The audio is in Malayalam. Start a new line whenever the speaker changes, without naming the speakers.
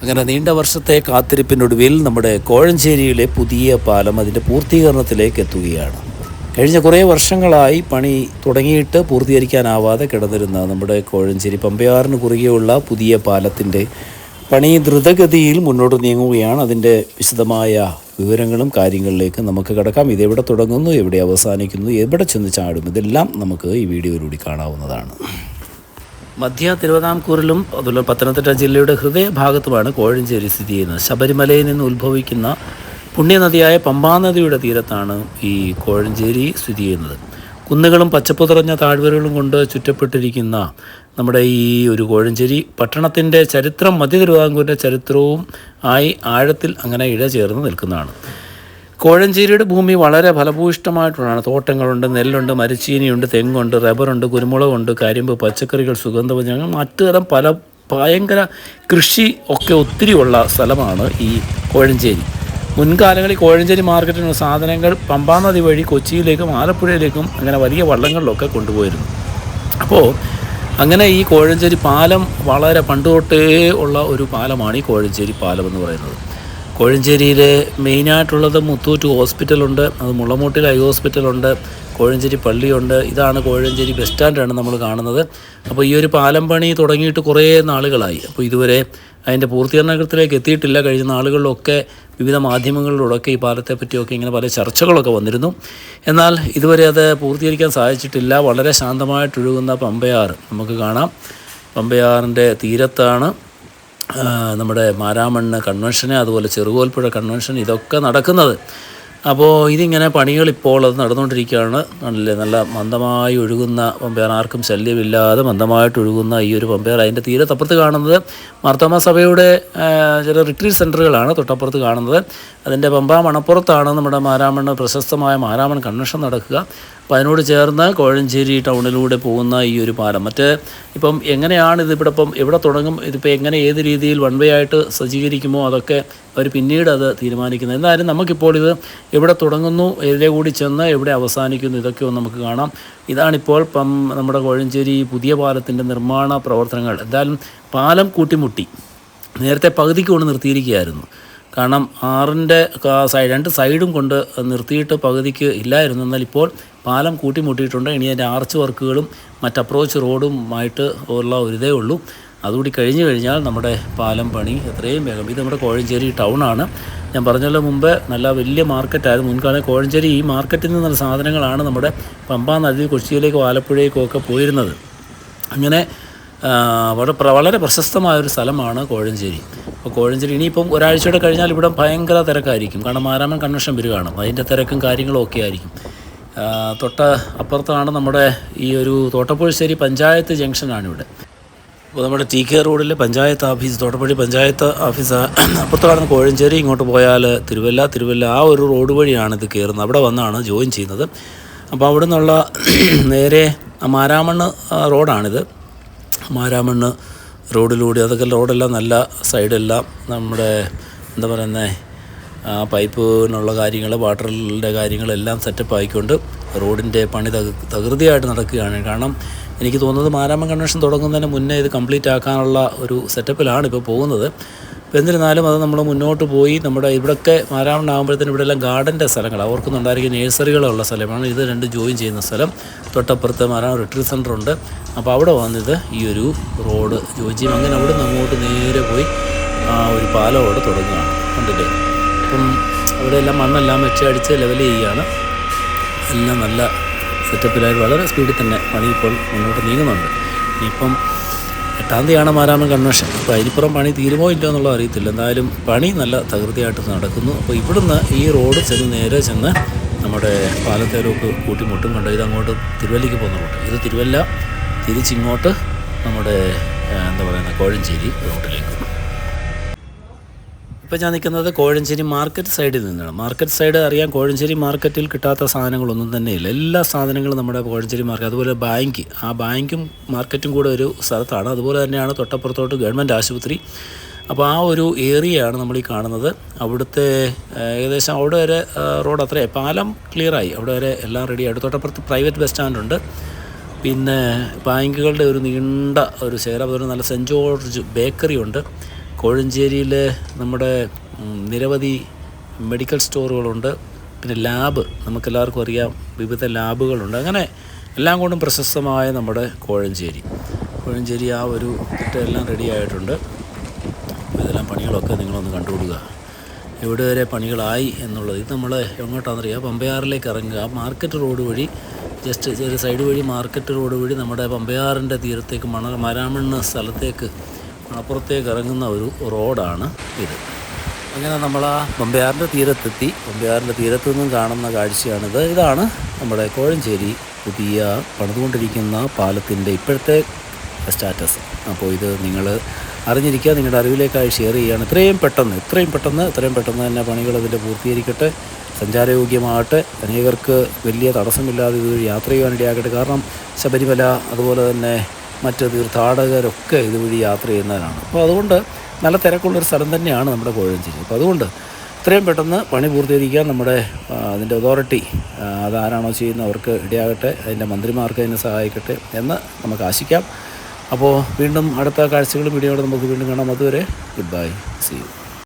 അങ്ങനെ നീണ്ട വർഷത്തെ കാത്തിരിപ്പിനൊടുവിൽ നമ്മുടെ കോഴഞ്ചേരിയിലെ പുതിയ പാലം അതിൻ്റെ പൂർത്തീകരണത്തിലേക്ക് എത്തുകയാണ്. കഴിഞ്ഞ കുറേ വർഷങ്ങളായി പണി തുടങ്ങിയിട്ട് പൂർത്തീകരിക്കാനാവാതെ കിടന്നിരുന്ന നമ്മുടെ കോഴഞ്ചേരി പമ്പയാറിന് കുറുകെയുള്ള പുതിയ പാലത്തിൻ്റെ പണി ദ്രുതഗതിയിൽ മുന്നോട്ട് നീങ്ങുകയാണ്. അതിൻ്റെ വിശദമായ വിവരങ്ങളും കാര്യങ്ങളിലേക്ക് നമുക്ക് കിടക്കാം. ഇതെവിടെ തുടങ്ങുന്നു, എവിടെ അവസാനിക്കുന്നു, എവിടെ ചെന്ന് ചാടും, ഇതെല്ലാം നമുക്ക് ഈ വീഡിയോയിലൂടെ കാണാവുന്നതാണ്. മധ്യ തിരുവിതാംകൂറിലും അതുപോലെ പത്തനംതിട്ട ജില്ലയുടെ ഹൃദയഭാഗത്തുമാണ് കോഴഞ്ചേരി സ്ഥിതി ചെയ്യുന്നത്. ശബരിമലയിൽ നിന്ന് ഉത്ഭവിക്കുന്ന പുണ്യനദിയായ പമ്പാനദിയുടെ തീരത്താണ് ഈ കോഴഞ്ചേരി സ്ഥിതി ചെയ്യുന്നത്. കുന്നുകളും പച്ചപ്പ് നിറഞ്ഞ താഴ്വരകളും കൊണ്ട് ചുറ്റപ്പെട്ടിരിക്കുന്ന നമ്മുടെ ഈ ഒരു കോഴഞ്ചേരി പട്ടണത്തിൻ്റെ ചരിത്രം മധ്യ തിരുവിതാംകൂറിൻ്റെ ചരിത്രവും ആയി ആഴത്തിൽ അങ്ങനെ ഇഴചേർന്ന് നിൽക്കുന്നതാണ്. കോഴഞ്ചേരിയുടെ ഭൂമി വളരെ ഫലഭൂയിഷ്ടമായിട്ടുള്ളതാണ്. തോട്ടങ്ങളുണ്ട്, നെല്ലുണ്ട്, മരച്ചീനിയുണ്ട്, തെങ്ങുണ്ട്, റബ്ബറുണ്ട്, കുരുമുളകുണ്ട്, കരിമ്പ്, പച്ചക്കറികൾ, സുഗന്ധവ്യഞ്ജനങ്ങൾ, മറ്റു തരം ഭയങ്കര കൃഷി ഒക്കെ ഒത്തിരിയുള്ള സ്ഥലമാണ് ഈ കോഴഞ്ചേരി. മുൻകാലങ്ങളിൽ കോഴഞ്ചേരി മാർക്കറ്റിനുള്ള സാധനങ്ങൾ പമ്പാനദി വഴി കൊച്ചിയിലേക്കും ആലപ്പുഴയിലേക്കും അങ്ങനെ വലിയ വള്ളങ്ങളിലൊക്കെ കൊണ്ടുപോയിരുന്നു. അപ്പോൾ അങ്ങനെ ഈ കോഴഞ്ചേരി പാലം വളരെ പണ്ട് തൊട്ടേ ഉള്ള ഒരു പാലമാണ് ഈ കോഴഞ്ചേരി പാലം എന്ന് പറയുന്നത്. കോഴഞ്ചേരിയിൽ മെയിനായിട്ടുള്ളത് മുത്തൂറ്റ് ഹോസ്പിറ്റലുണ്ട്, അത് മുളമൂട്ടിൽ ഐ ഹോസ്പിറ്റലുണ്ട്, കോഴഞ്ചേരി പള്ളിയുണ്ട്. ഇതാണ് കോഴഞ്ചേരി ബസ് സ്റ്റാൻഡാണ് നമ്മൾ കാണുന്നത്. അപ്പോൾ ഈ ഒരു പാലം പണി തുടങ്ങിയിട്ട് കുറേ നാളുകളായി. അപ്പോൾ ഇതുവരെ അതിൻ്റെ പൂർത്തീകരണത്തിലേക്ക് എത്തിയിട്ടില്ല. കഴിഞ്ഞ നാളുകളിലൊക്കെ വിവിധ മാധ്യമങ്ങളിലൂടെയൊക്കെ ഈ പാലത്തെ പറ്റിയൊക്കെ ഇങ്ങനെ പല ചർച്ചകളൊക്കെ വന്നിരുന്നു. എന്നാൽ ഇതുവരെ അത് പൂർത്തീകരിക്കാൻ സാധിച്ചിട്ടില്ല. വളരെ ശാന്തമായിട്ടൊഴുകുന്ന പമ്പയാർ നമുക്ക് കാണാം. പമ്പയാറിൻ്റെ തീരത്താണ് നമ്മുടെ മാരാമണ്ണ് കൺവെൻഷന്, അതുപോലെ ചെറുകോൽപ്പുഴ കൺവെൻഷൻ ഇതൊക്കെ നടക്കുന്നത്. അപ്പോൾ ഇതിങ്ങനെ പണികളിപ്പോൾ അത് നടന്നുകൊണ്ടിരിക്കുകയാണ്. നല്ല മന്ദമായി ഒഴുകുന്ന പമ്പയാർ, ആർക്കും ശല്യമില്ലാതെ മന്ദമായിട്ട് ഒഴുകുന്ന ഈ ഒരു പമ്പയാർ. അതിൻ്റെ തീരത്തപ്പുറത്ത് കാണുന്നത് മാർത്തോമാ സഭയുടെ ചില റിട്രീറ്റ് സെൻറ്ററുകളാണ് തൊട്ടപ്പുറത്ത് കാണുന്നത്. അതിൻ്റെ പമ്പ മണപ്പുറത്താണ് നമ്മുടെ മാരാമണ്ണ് പ്രശസ്തമായ മാരാമൺ കൺവെൻഷൻ നടക്കുക. അപ്പോൾ അതിനോട് ചേർന്ന് കോഴഞ്ചേരി ടൗണിലൂടെ പോകുന്ന ഈ ഒരു പാലം. ഇപ്പം എങ്ങനെയാണ് ഇതിവിടെ ഇപ്പം എവിടെ തുടങ്ങും, ഇതിപ്പോൾ എങ്ങനെ ഏത് രീതിയിൽ വൺ വേ ആയിട്ട് സജ്ജീകരിക്കുമോ അതൊക്കെ അവർ പിന്നീട് അത് തീരുമാനിക്കുന്നത്. എന്തായാലും നമുക്കിപ്പോൾ ഇത് എവിടെ തുടങ്ങുന്നു, എതിരെ കൂടി ചെന്ന് എവിടെ അവസാനിക്കുന്നു, ഇതൊക്കെ ഒന്ന് നമുക്ക് കാണാം. ഇതാണിപ്പോൾ നമ്മുടെ കോഴഞ്ചേരി പുതിയ പാലത്തിൻ്റെ നിർമ്മാണ പ്രവർത്തനങ്ങൾ. എന്തായാലും പാലം കൂട്ടിമുട്ടി നേരത്തെ പകുതിക്ക് കൊണ്ട് നിർത്തിയിരിക്കുകയായിരുന്നു. കാരണം ആറിൻ്റെ രണ്ട് സൈഡും കൊണ്ട് നിർത്തിയിട്ട് പകുതിക്ക് ഇല്ലായിരുന്നു. എന്നാൽ ഇപ്പോൾ പാലം കൂട്ടിമുട്ടിയിട്ടുണ്ട്. ഇനി അതിൻ്റെ ആർച്ച് വർക്കുകളും മറ്റ് അപ്രോച്ച് റോഡുമായിട്ട് ഉള്ള ഒരിതേ ഉള്ളൂ. അതുകൂടി കഴിഞ്ഞ് കഴിഞ്ഞാൽ നമ്മുടെ പാലം പണി എത്രയും വേഗം. ഇത് നമ്മുടെ കോഴഞ്ചേരി ടൗണാണ്. ഞാൻ പറഞ്ഞല്ലോ മുമ്പ് നല്ല വലിയ മാർക്കറ്റായിരുന്നു മുൻകാലം കോഴഞ്ചേരി. ഈ മാർക്കറ്റിൽ നിന്നുള്ള സാധനങ്ങളാണ് നമ്മുടെ പമ്പാ നദി കൊച്ചിയിലേക്കോ ആലപ്പുഴയിലേക്കോ ഒക്കെ പോയിരുന്നത്. അങ്ങനെ വളരെ പ്രശസ്തമായൊരു സ്ഥലമാണ് കോഴഞ്ചേരി. അപ്പോൾ കോഴഞ്ചേരി ഇനിയിപ്പം ഒരാഴ്ചയുടെ കഴിഞ്ഞാൽ ഇവിടെ ഭയങ്കര തിരക്കായിരിക്കും. കാരണം മാരാമൺ കൺവെൻഷൻ വരികയാണ്, അതിൻ്റെ തിരക്കും കാര്യങ്ങളും ഒക്കെ ആയിരിക്കും. തൊട്ട അപ്പുറത്താണ് നമ്മുടെ ഈ ഒരു തോട്ടപ്പുഴശ്ശേരി പഞ്ചായത്ത് ജംഗ്ഷനാണ് ഇവിടെ. അപ്പോൾ നമ്മുടെ ടി കെ റോഡിലെ പഞ്ചായത്ത് ഓഫീസ്, തോട്ടപ്പള്ളി പഞ്ചായത്ത് ഓഫീസ് അപ്പുറത്താണ് കോഴഞ്ചേരി. ഇങ്ങോട്ട് പോയാൽ തിരുവല്ല ആ ഒരു റോഡ് വഴിയാണ് ഇത് കയറുന്നത്. അവിടെ വന്നാണ് ജോയിൻ ചെയ്യുന്നത്. അപ്പോൾ അവിടെ നിന്നുള്ള നേരെ മാരാമണ്ണ് റോഡാണിത്. മാരാമണ്ണ് റോഡിലൂടെ അതൊക്കെ റോഡെല്ലാം നല്ല സൈഡെല്ലാം നമ്മുടെ എന്താ പറയുന്നത് പൈപ്പിനുള്ള കാര്യങ്ങൾ, വാട്ടറിൻ്റെ കാര്യങ്ങളെല്ലാം സെറ്റപ്പ് ആയിക്കൊണ്ട് റോഡിൻ്റെ പണി തകൃതിയായിട്ട് നടക്കുകയാണ്. കാരണം എനിക്ക് തോന്നുന്നത് മാരാമൺ കൺവെൻഷൻ തുടങ്ങുന്നതിന് മുന്നേ ഇത് കംപ്ലീറ്റ് ആക്കാനുള്ള ഒരു സെറ്റപ്പിലാണ് ഇപ്പോൾ പോകുന്നത്. അപ്പോൾ എന്നിരുന്നാലും അത് നമ്മൾ മുന്നോട്ട് പോയി നമ്മുടെ ഇവിടെയൊക്കെ മാരാമൺ ആകുമ്പോഴത്തേനും ഇവിടെ എല്ലാം ഗാർഡൻ്റെ സ്ഥലങ്ങളാണ്. അവർക്കൊന്നുണ്ടായിരിക്കും നേഴ്സറികളുള്ള സ്ഥലമാണ്. ഇത് രണ്ട് ജോയിൻ ചെയ്യുന്ന സ്ഥലം. തൊട്ടപ്പുറത്ത് മാരാമൺ റിട്രീറ്റ് സെൻ്ററുണ്ട്. അപ്പോൾ അവിടെ വന്നിത് ഈ ഒരു റോഡ് ജോയിൻ ചെയ്യും. അങ്ങനെ അവിടെ നിന്ന് അങ്ങോട്ട് നേരെ പോയി ഒരു പാലം അവിടെ തുടങ്ങുകയാണ്. കണ്ടില്ലേ? അപ്പം അവിടെ എല്ലാം മണ്ണെല്ലാം വെച്ചടിച്ച് ലെവൽ ചെയ്യുകയാണ്. എല്ലാം നല്ല സെറ്റപ്പിലായിട്ട് വളരെ സ്പീഡിൽ തന്നെ പണി ഇപ്പോൾ മുന്നോട്ട് നീങ്ങുന്നുണ്ട്. ഇനിയിപ്പം 8-ാം തീയതിയാണ് മാരാമൺ കൺവെൻഷൻ. അപ്പോൾ അതിനിപ്പുറം പണി തീരുമോ ഇല്ലോ എന്നുള്ളത് അറിയത്തില്ല. എന്തായാലും പണി നല്ല തകൃതിയായിട്ട് നടക്കുന്നു. അപ്പോൾ ഇവിടുന്ന് ഈ റോഡ് നേരെ ചെന്ന് നമ്മുടെ പാലത്തേലേക്ക് കൂട്ടിമുട്ടും. കണ്ടോ, ഇതങ്ങോട്ട് തിരുവല്ലയ്ക്ക് പോകുന്ന റൂട്ട്. ഇത് തിരുവല്ല തിരിച്ചിങ്ങോട്ട് നമ്മുടെ എന്താ പറയുന്നത് കോഴഞ്ചേരി റൂട്ടിലേക്ക്. ഇപ്പോൾ ഞാൻ നിൽക്കുന്നത് കോഴഞ്ചേരി മാർക്കറ്റ് സൈഡിൽ നിന്നാണ്. മാർക്കറ്റ് സൈഡ് അറിയാം, കോഴഞ്ചേരി മാർക്കറ്റിൽ കിട്ടാത്ത സാധനങ്ങളൊന്നും തന്നെയില്ല. എല്ലാ സാധനങ്ങളും നമ്മുടെ കോഴഞ്ചേരി മാർക്കറ്റ്. അതുപോലെ ബാങ്കും മാർക്കറ്റും കൂടെ ഒരു സ്ഥലത്താണ്. അതുപോലെ തന്നെയാണ് തൊട്ടപ്പുറത്തോട്ട് ഗവൺമെൻറ് ആശുപത്രി. അപ്പോൾ ആ ഒരു ഏരിയയാണ് നമ്മൾ ഈ കാണുന്നത്. അവിടുത്തെ ഏകദേശം അവിടെ വരെ റോഡ് അത്രയും പാലം ക്ലിയറായി, അവിടെ വരെ എല്ലാം റെഡിയായിട്ട്. തൊട്ടപ്പുറത്ത് പ്രൈവറ്റ് ബസ് സ്റ്റാൻഡുണ്ട്. പിന്നെ ബാങ്കുകളുടെ ഒരു നീണ്ട ഒരു ശേഖരം. അതുപോലെ നല്ല സെൻറ്റ് ജോർജ് ബേക്കറി ഉണ്ട്. കോഴഞ്ചേരിയിൽ നമ്മുടെ നിരവധി മെഡിക്കൽ സ്റ്റോറുകളുണ്ട്. പിന്നെ ലാബ്, നമുക്കെല്ലാവർക്കും അറിയാം, വിവിധ ലാബുകളുണ്ട്. അങ്ങനെ എല്ലാം കൊണ്ടും പ്രശസ്തമായ നമ്മുടെ കോഴഞ്ചേരി ആ ഒരു എല്ലാം റെഡി ആയിട്ടുണ്ട്. ഇതെല്ലാം പണികളൊക്കെ നിങ്ങളൊന്ന് കണ്ടുകൊടുക്കുക. എവിടെ വരെ പണികളായി എന്നുള്ളത്. ഇത് നമ്മൾ എങ്ങോട്ടാണെന്നറിയാം, പമ്പയാറിലേക്ക് ഇറങ്ങുക. മാർക്കറ്റ് റോഡ് വഴി, ജസ്റ്റ് ചെറിയ സൈഡ് വഴി മാർക്കറ്റ് റോഡ് വഴി നമ്മുടെ പമ്പയാറിൻ്റെ തീരത്തേക്ക് മരാമണ്ണ് സ്ഥലത്തേക്ക് അപ്പുറത്തേക്ക് ഇറങ്ങുന്ന ഒരു റോഡാണ് ഇത്. അങ്ങനെ നമ്മൾ ആ പമ്പയാറിൻ്റെ തീരത്തെത്തി. പമ്പയാറിൻ്റെ തീരത്തു നിന്നും കാണുന്ന കാഴ്ചയാണിത്. ഇതാണ് നമ്മുടെ കോഴഞ്ചേരി പുതിയ പണിതുകൊണ്ടിരിക്കുന്ന പാലത്തിൻ്റെ ഇപ്പോഴത്തെ സ്റ്റാറ്റസ്. അപ്പോൾ ഇത് നിങ്ങൾ അറിഞ്ഞിരിക്കുക, നിങ്ങളുടെ അറിവിലേക്കായി ഷെയർ ചെയ്യുകയാണ്. എത്രയും പെട്ടെന്ന് തന്നെ പണികൾ ഇതിൻ്റെ പൂർത്തീകരിക്കട്ടെ, സഞ്ചാരയോഗ്യമാകട്ടെ, അനേകർക്ക് വലിയ തടസ്സമില്ലാതെ ഇത് യാത്ര ചെയ്യാനിടയാക്കട്ടെ. കാരണം ശബരിമല അതുപോലെ തന്നെ മറ്റ് തീർത്ഥാടകരൊക്കെ ഇതുവഴി യാത്ര ചെയ്യുന്നവരാണ്. അപ്പോൾ അതുകൊണ്ട് നല്ല തിരക്കുള്ളൊരു സ്ഥലം തന്നെയാണ് നമ്മുടെ കോഴഞ്ചേരി. അപ്പോൾ അതുകൊണ്ട് എത്രയും പെട്ടെന്ന് പണി പൂർത്തീകരിക്കാൻ നമ്മുടെ അതിൻ്റെ അതോറിറ്റി, അതാരാണോ ചെയ്യുന്നത് അവർക്ക് ഇടയാകട്ടെ, അതിൻ്റെ മന്ത്രിമാർക്ക് അതിനെ സഹായിക്കട്ടെ എന്ന് നമുക്ക് ആശിക്കാം. അപ്പോൾ വീണ്ടും അടുത്ത കാഴ്ചകളും വീഡിയോയോടെ നമുക്ക് വീണ്ടും കാണാം. അതുവരെ ഗുഡ് ബൈ, സീ യു.